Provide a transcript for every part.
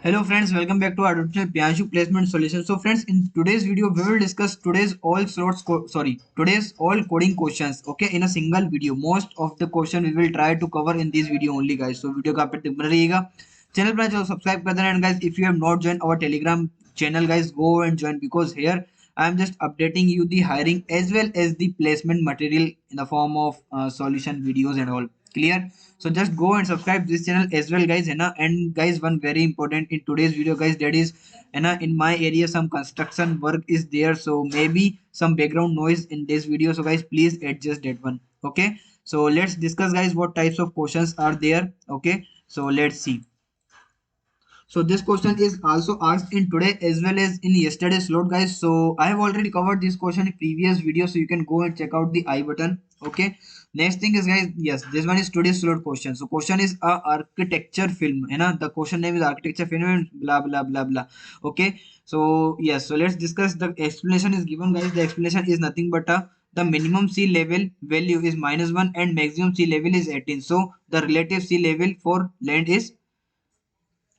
Hello friends, welcome back to our tutorial Pianshu Placement Solution. So friends, in today's video we will discuss today's all coding questions. Okay, in a single video. Most of the question we will try to cover in this video only, guys. So video का आप तक बना रहिएगा. Channel पर चलो subscribe कर देना, and guys, if you have not joined our Telegram channel, guys, go and join because here I am just updating you the hiring as well as the placement material in the form of solution videos and all. Clear? So just go and subscribe this channel as well, guys, है ना. And guys, one very important in today's video, guys, that is, है ना, in my area some construction work is there, so maybe some background noise in this video, so guys, please adjust that one. Okay, so let's discuss, guys, what types of questions are there. Okay, so let's see. So this question is also asked in today as well as in yesterday's slot, guys. So I have already covered this question in previous video, so you can go and check out the I button. Okay. Next thing is, guys, yes, this one is today's slot question. So question is a architecture film, है ना? The question name is architecture film and blah blah blah blah. Okay. So yes, so let's discuss. The explanation is given, guys. The explanation is nothing but the minimum sea level value is -1 and maximum sea level is 18. So the relative sea level for land is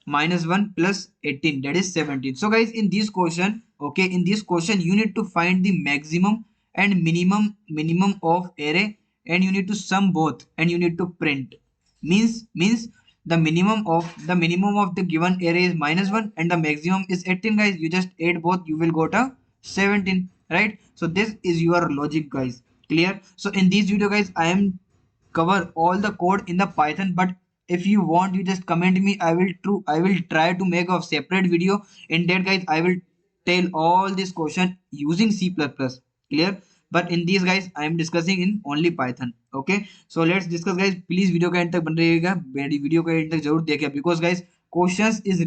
-1 plus 18, that is 17. So guys, in this question, okay, in this question you need to find the maximum and minimum of array, and you need to sum both and you need to print. Means the minimum of the given array is -1 and the maximum is 18, guys. You just add both, you will go to 17, right? So this is your logic, guys. Clear? So in this video, guys, I am cover all the code in the Python, but if you want, you just comment me. I will try to make a separate video. In that, guys, I will tell all this question using C++. Clear? But in these, guys, I am discussing in only Python. Okay, so let's discuss, guys. Please video का end तक बन रहिएगा, मेरी video का end तक जरूर देखिए, because guys, question is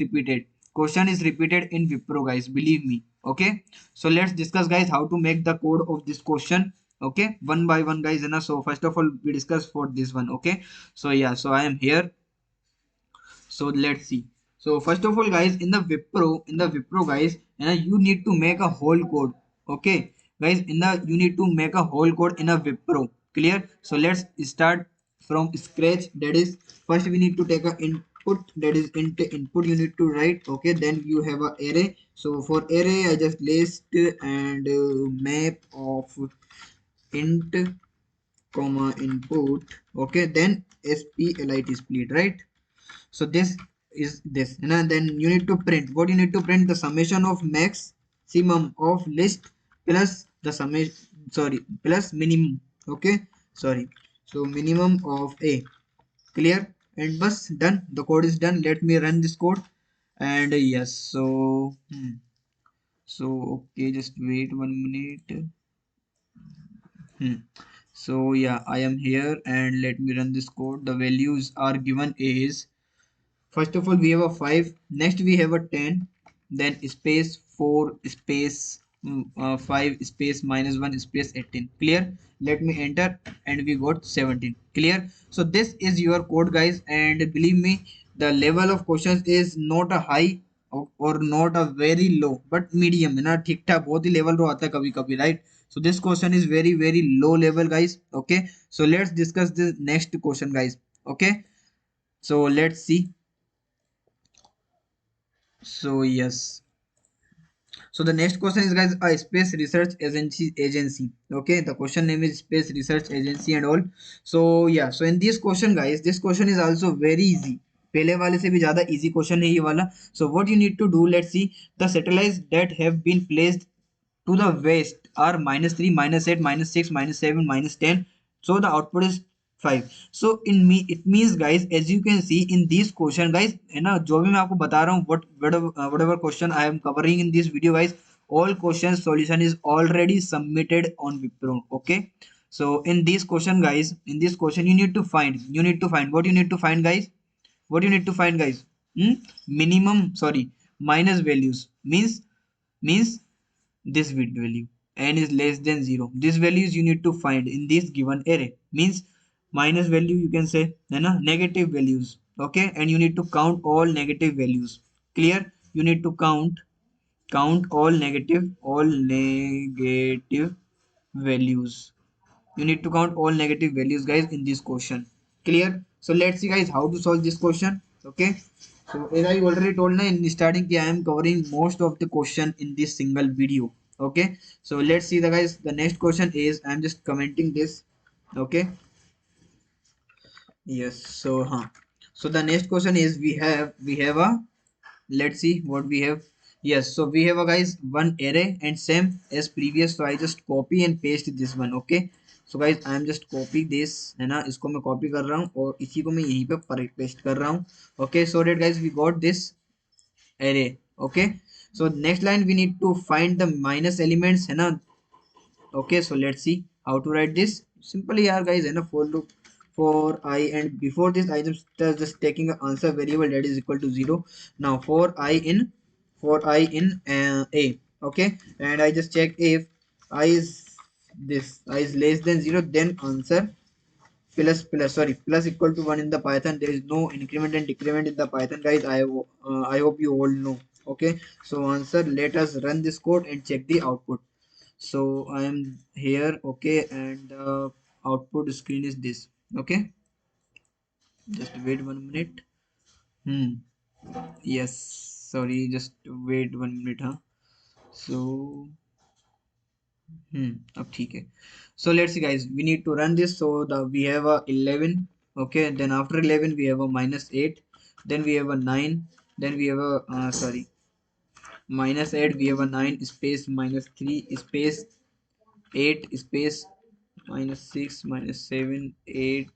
repeated in Wipro, guys, believe me. Okay, so let's discuss, guys, how to make the code of this question. Okay, one by one, guys, and so first of all we discuss for this one. Okay, so yeah, so I am here. So let's see. So first of all, guys, in the Wipro, guys, you need to make a whole code. Okay, guys, you need to make a whole code in a Wipro. Clear? So let's start from scratch. That is, first we need to take a input, that is int input you need to write. Okay, then you have a array. So for array I just list and map of int comma input. Okay, then split, right? So this is this, and then you need to print. What you need to print? The summation of maximum of list plus the summation, sorry, plus minimum. Okay, sorry, so minimum of a. Clear? And bus, done. The code is done. Let me run this code. And yes, so okay, just wait 1 minute. So yeah, I am here and let me run this code. The values are given is, first of all we have a 5, next we have a 10, then space 4 space 5 space -1 space 18. Clear? Let me enter and we got 17. Clear? So this is your code, guys, and believe me, the level of questions is not a high or not a very low but medium, है ना. ठीक ठाक बहुत ही level रो आता है कभी कभी, right? So this question is very very low level, guys. Okay, so let's discuss the next question, guys. Okay, so let's see. So yes, so the next question is, guys, a space research agency. Okay, the question name is space research agency and all. So yeah, so in this question, guys, this question is also very easy. पहले वाले से भी ज़्यादा easy question है ये वाला. So what you need to do, let's see. The satellites that have been placed to the west are -3, -8, -6, -7, -10. So the output is 5. So in me it means, guys, as you can see in this question, guys, है ना, जो भी मैं आपको बता रहा हूँ, whatever question I am covering in this video, guys, all questions solution is already submitted on Wipro. Okay, so in this question, guys, in this question you need to find what you need to find, guys. What you need to find, guys? Minimum, sorry, minus values means this value, n is less than 0. These values you need to find in this given array. Means minus value, you can say, है ना, negative values. Okay, and you need to count all negative values. Clear? You need to count all negative values. You need to count all negative values, guys, in this question. Clear? So let's see, guys, how to solve this question. Okay, So as I already told na in starting, I am covering most of the question in this single video. Okay, so let's see the guys. The next question is I am just commenting this. Okay, yes. So so the next question is we have a, let's see what we have. Yes, so we have a guys one array and same as previous, so I just copy and paste this one. Okay, so guys I am just copy this है ना, इसको मैं copy कर रहा हूँ और इसी को मैं यहीं पे paste कर रहा हूँ. Okay, so that guys we got this array. Okay, so next line we need to find the minus elements है ना. Okay, so let's see how to write this simply यार guys है ना. For loop for I, and before this I just taking an answer variable that is equal to 0. Now for I in a. Okay, and I just check if I is less than 0, then answer plus equal to 1 in the Python. There is no increment and decrement in the Python guys. I hope you all know. Okay, so answer, let us run this code and check the output. So I am here. Okay, and output screen is this. Okay, just wait 1 minute. Hmm, yes, sorry, just wait 1 minute. So अब ठीक है. So let's see guys, we need to run this. So the we have a 11. Okay, then after 11 we have a -8, then we have a 9, then we have a -8, we have a 9 space -3 space 8 space -6 -7 8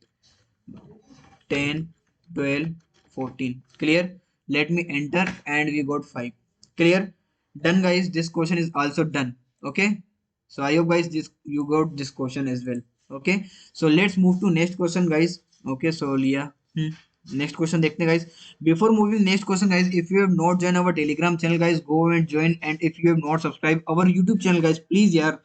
10 12 14. Clear? Let me enter and we got 5. Clear? Done guys, this question is also done. Okay, so I hope guys this you got this question as well. Okay, so let's move to next question guys. Okay, so लिया. Next question देखते हैं guys. Before moving next question guys, if you have not joined our telegram channel guys, go and join. And if you have not subscribed our YouTube channel guys, please यार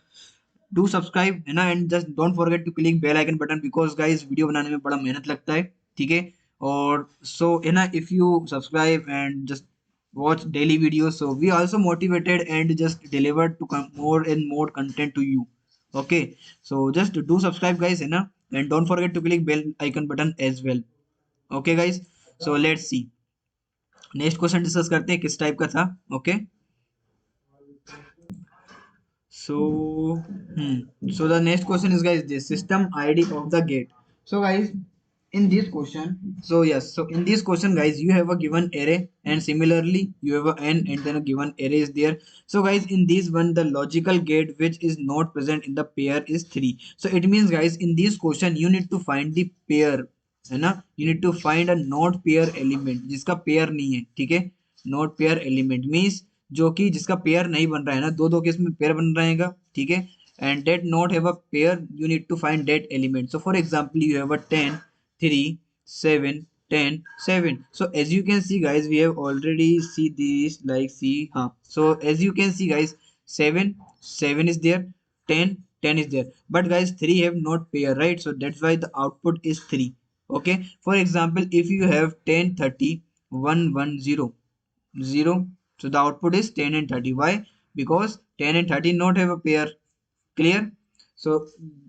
do subscribe है ना. And just don't forget to click bell icon button, because guys video बनाने में बड़ा मेहनत लगता है. ठीक है, और सो है ना, if you subscribe and just watch daily videos, so we also motivated and just deliver to come more and more content to you. Okay, so just do subscribe guys है ना, and don't forget to click bell icon button as well. Okay guys, so let's see next question discuss करते हैं किस type का था. Okay, so so the next question is guys the system ID of the gate. So guys in this question, so yes, so in this question guys you have a given array and similarly you have a n and then a given array is there. So guys in this one the logical gate which is not present in the pair is 3. So it means guys in this question you need to find the pair है ना. You need to find a not pair element जिसका pair नहीं है. ठीक है, not pair element means जो कि जिसका पेयर नहीं बन रहा है ना, दो दो केस में पेयर बन रहेगा. ठीक है, and that not have a pair, you need to find that element. So for example you have a 10 3 7 10 7. So as you can see guys we have already see this like see so as you can see guys 7 7 is there, 10 10 is there, but guys 3 have not pair, right? So that's why the output is 3. Okay, for example if you have 10 30 1 1 0 0, so the output is 10 and 30. Why? Because 10 and 30 not have a pair. Clear? So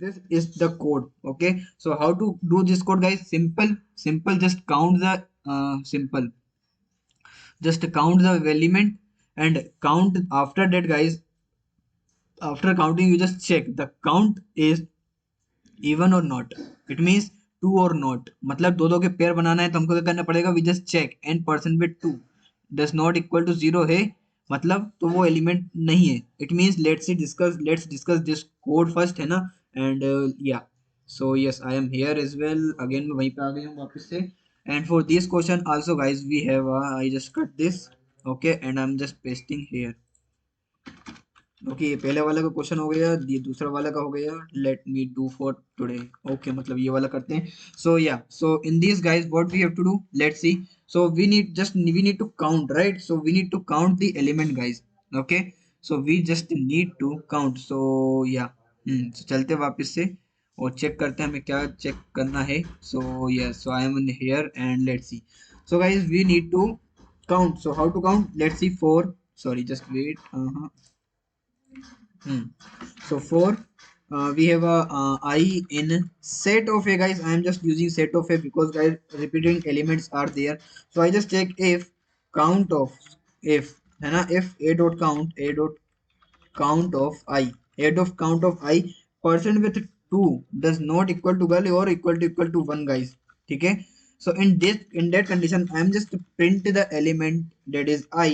this is the code. Okay, so how to do this code guys? Simple, just count the just count the element and count. After that guys, after counting you just check the count is even or not. It means two or not, मतलब दो दो के pair बनाना है तो हमको क्या करना पड़ेगा, we just check n percent with two does not equal to zero है, मतलब तो वो एलिमेंट नहीं है. It means let's discuss this code first है ना. And yeah so yes I am here as well. Again मैं वहीं पे आ गया हूँ वापस से. And for this question also guys we have I just cut this. Okay, and I am just pasting here. Okay, ये पहले वाला का क्वेश्चन हो गया, ये दूसरा वाला का हो गया. Let me do for today. Okay, मतलब ये वाला करते हैं. So yeah so in this guys what we have to do, let's see. So we need to count, right? So we need to count the element guys. Okay, so we just need to count. So yeah so चलते हैं वापस से और check करते हैं हमें क्या check करना है. So yes, so I am in here and let's see. So guys we need to count. So how to count? Let's see. 4, sorry, just wait. So for we have a I in set of a guys. I am just using set of a because guys repeating elements are there. So I just check if count of if, है ना, if A dot count, A dot count of I, head of count of I person with 2 does not equal to girl or equal to 1 guys. ठीक है, so in that condition I am just print the element that is I.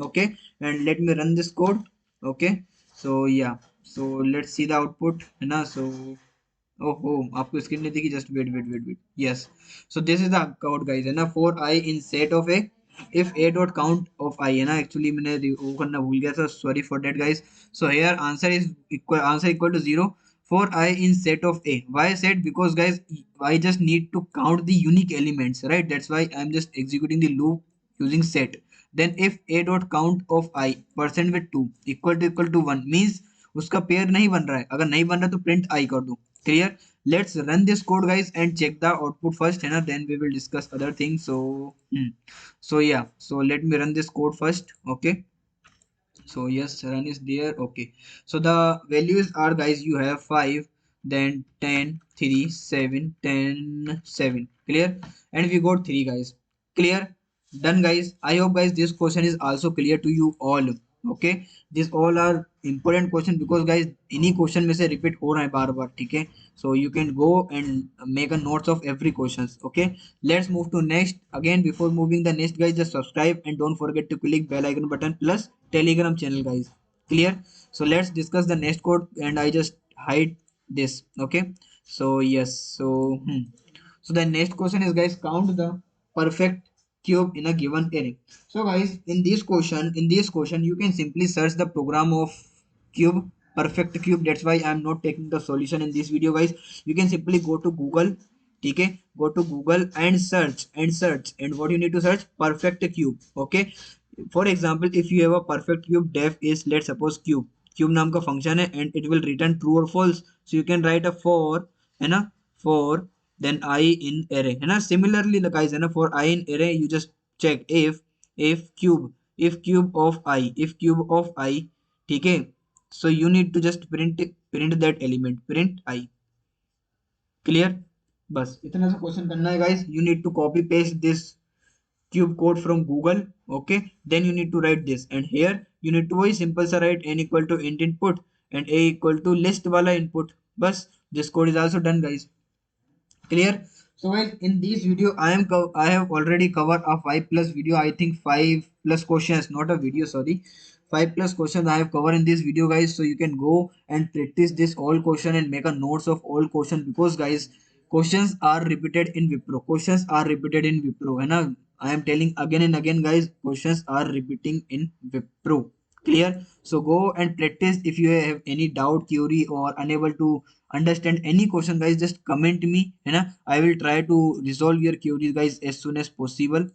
Okay, and let me run this code. Okay, so yeah, so let's see the output, है ना. So ओहो, आपको screen नहीं दिखी, just wait wait wait wait, yes. So this is the code guys, है ना, for I in set of A, if A dot count of I, है ना. एक्चुअली मैंने वो करना भूल गया था, sorry for that guys. So here answer equal to 0 for I in set of A. Why set? Because guys, I just need to count the unique elements, right? That's why I'm just executing the loop using set. Then if A dot count of I percent with 2 equal to 1 means उसका pair नहीं बन रहा है. अगर नहीं बन रहा है तो प्रिंट आई कर दो. Clear. Let's run this code guys and check the output first, है ना, then we will discuss other things. So yeah, so let me run this code first. Okay, so yes, run is there. Okay, so the values are guys, you have 5, then 10, 3, 7, 10, 7. Clear. And we got 3 guys. Clear. Done guys. I hope guys this question is also clear to you all. Okay, these all are important question because guys इन्हीं question में से repeat हो रहा है बार बार. ठीक है, so you can go and make a notes of every questions. Okay, let's move to next. Again, before moving the next guys, just subscribe and don't forget to click bell icon button plus telegram channel guys. Clear. So let's discuss the next code and I just hide this. Okay, so yes, so the next question is guys, count the perfect cube in a given array. So guys, in this question you can simply search the program of cube, perfect cube. That's why I'm not taking the solution in this video guys. You can simply go to Google. Okay, go to Google and search, and what you need to search, perfect cube. Okay, for example, if you have a perfect cube, def is, let's suppose, cube नाम का function है and it will return true or false. So you can write a for, है ना, for then I in array, है ना. Similarly guys, है ना, for I in array you just check if cube of I. ठीक है, so you need to just print that element, print I. Clear. बस इतना सा क्वेश्चन करना है guys. You need to copy paste this cube code from Google. Okay, then you need to write this, and here you need to वही simple सा write n equal to int input and a equal to list वाला input. बस this code is also done guys. Clear. So guys, in this video I have already covered a 5 plus video. I think 5 plus questions, not a video, sorry, 5 plus questions I have covered in this video guys. So you can go and practice this all question and make a notes of all question, because guys questions are repeated in Wipro, questions are repeated in Wipro, है ना. I am telling again and again guys, questions are repeating in Wipro. Clear. So go and practice. If you have any doubt, query, or unable to understand any question guys, just comment me, है ना. I will try to resolve your queries guys as soon as possible.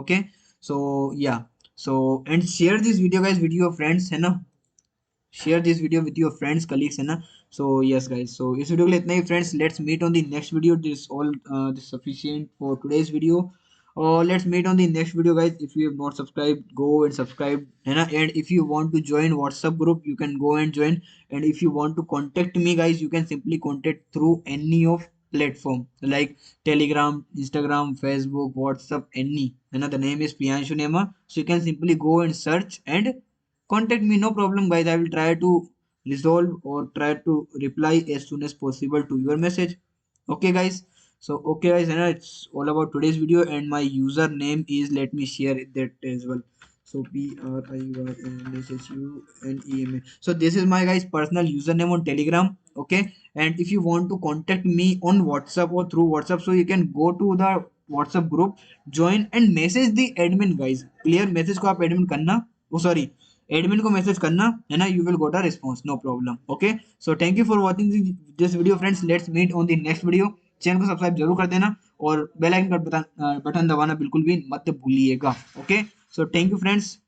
Okay, so yeah, so and share this video guys with your friends, है ना. share this video with your friends, colleagues, है ना. So yes guys, so इस video के लिए इतना ही friends. Let's meet on the next video. This all this sufficient for today's video. Let's meet on the next video guys. If you have not subscribed, go and subscribe, है ना. And if you want to join WhatsApp group, you can go and join. And if you want to contact me guys, you can simply contact through any of platform like Telegram, Instagram, Facebook, WhatsApp, any, है ना. The name is Priyanshu Nema. So you can simply go and search and contact me, no problem guys. I will try to resolve or try to reply as soon as possible to your message. Okay guys, so okay guys, and it's all about today's video, and my username is, let me share that as well. So PRIYNSHUNEMA. So this is my guys personal username on Telegram. Okay, and if you want to contact me on WhatsApp or through WhatsApp, so you can go to the WhatsApp group, join and message the admin guys. Clear. Message को आप admin करना, oh sorry, admin को message करना, है ना. You will got a response, no problem. Okay, so thank you for watching this video friends. Let's meet on the next video. Channel को subscribe जरूर कर देना और बेल आइकन का बटन दबाना बिल्कुल भी मत भूलिएगा. Okay, so thank you friends.